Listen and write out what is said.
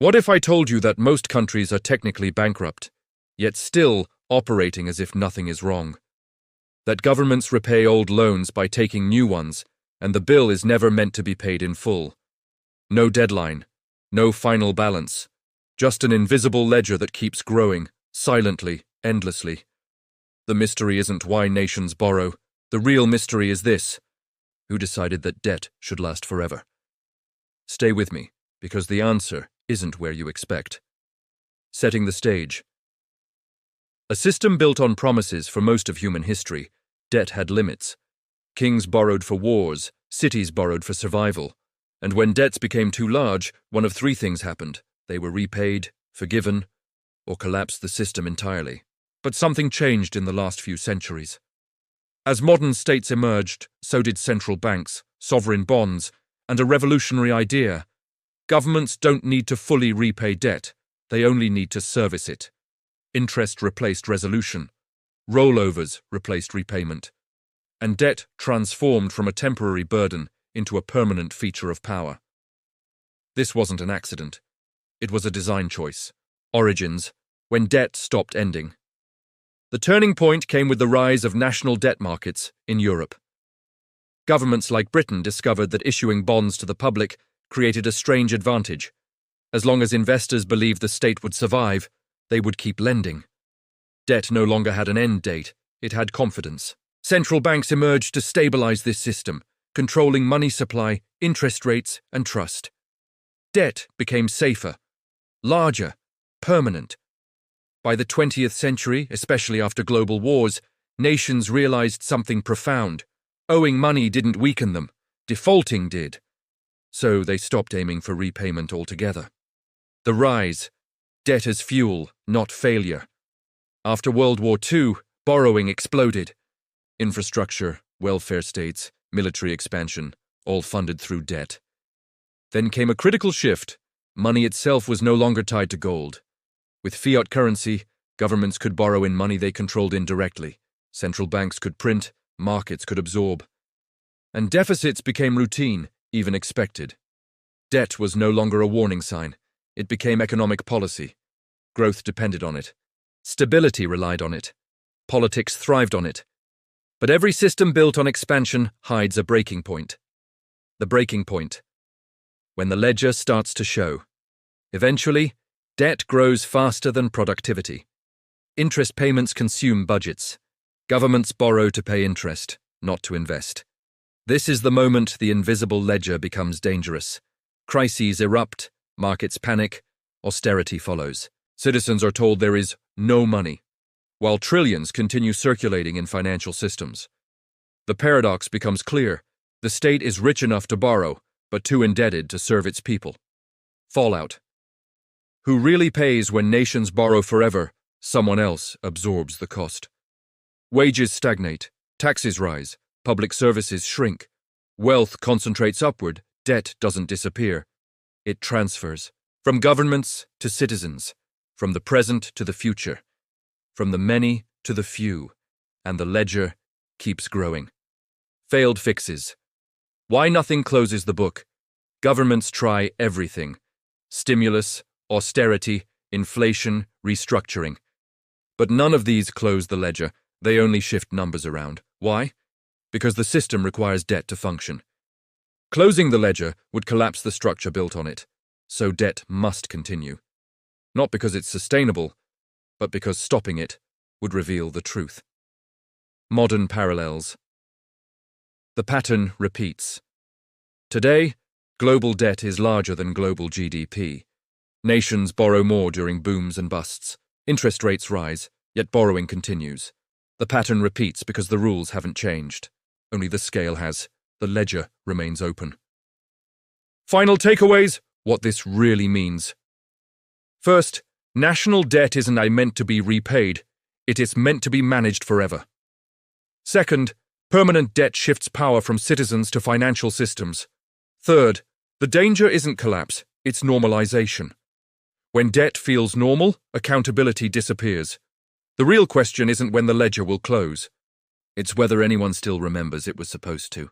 What if I told you that most countries are technically bankrupt, yet still operating as if nothing is wrong? That governments repay old loans by taking new ones, and the bill is never meant to be paid in full. No deadline, no final balance, just an invisible ledger that keeps growing, silently, endlessly. The mystery isn't why nations borrow. The real mystery is this: who decided that debt should last forever? Stay with me, because the answer isn't where you expect. Setting the stage. A system built on promises for most of human history, debt had limits. Kings borrowed for wars, cities borrowed for survival. And when debts became too large, one of three things happened. They were repaid, forgiven, or collapsed the system entirely. But something changed in the last few centuries. As modern states emerged, so did central banks, sovereign bonds, and a revolutionary idea. Governments don't need to fully repay debt, they only need to service it. Interest replaced resolution. Rollovers replaced repayment. And debt transformed from a temporary burden into a permanent feature of power. This wasn't an accident. It was a design choice. Origins, when debt stopped ending. The turning point came with the rise of national debt markets in Europe. Governments like Britain discovered that issuing bonds to the public created a strange advantage. As long as investors believed the state would survive, they would keep lending. Debt no longer had an end date, it had confidence. Central banks emerged to stabilize this system, controlling money supply, interest rates, and trust. Debt became safer, larger, permanent. By the 20th century, especially after global wars, nations realized something profound. Owing money didn't weaken them, defaulting did. So they stopped aiming for repayment altogether. The rise, debt as fuel, not failure. After World War II, borrowing exploded. Infrastructure, welfare states, military expansion, all funded through debt. Then came a critical shift. Money itself was no longer tied to gold. With fiat currency, governments could borrow in money they controlled indirectly. Central banks could print, markets could absorb. And deficits became routine, even expected. Debt was no longer a warning sign. It became economic policy. Growth depended on it. Stability relied on it. Politics thrived on it. But every system built on expansion hides a breaking point. The breaking point. When the ledger starts to show. Eventually, debt grows faster than productivity. Interest payments consume budgets. Governments borrow to pay interest, not to invest. This is the moment the invisible ledger becomes dangerous. Crises erupt, markets panic, austerity follows. Citizens are told there is no money, while trillions continue circulating in financial systems. The paradox becomes clear. The state is rich enough to borrow, but too indebted to serve its people. Fallout. Who really pays when nations borrow forever? Someone else absorbs the cost. Wages stagnate, taxes rise, public services shrink. Wealth concentrates upward, debt doesn't disappear. It transfers, from governments to citizens, from the present to the future, from the many to the few, and the ledger keeps growing. Failed fixes. Why nothing closes the book? Governments try everything. Stimulus, austerity, inflation, restructuring. But none of these close the ledger. They only shift numbers around. Why? Because the system requires debt to function. Closing the ledger would collapse the structure built on it. So debt must continue. Not because it's sustainable, but because stopping it would reveal the truth. Modern parallels. The pattern repeats. Today, global debt is larger than global GDP. Nations borrow more during booms and busts. Interest rates rise, yet borrowing continues. The pattern repeats because the rules haven't changed. Only the scale has. The ledger remains open. Final takeaways: what this really means. First, national debt isn't meant to be repaid. It is meant to be managed forever. Second, permanent debt shifts power from citizens to financial systems. Third, the danger isn't collapse, it's normalization. When debt feels normal, accountability disappears. The real question isn't when the ledger will close. It's whether anyone still remembers it was supposed to.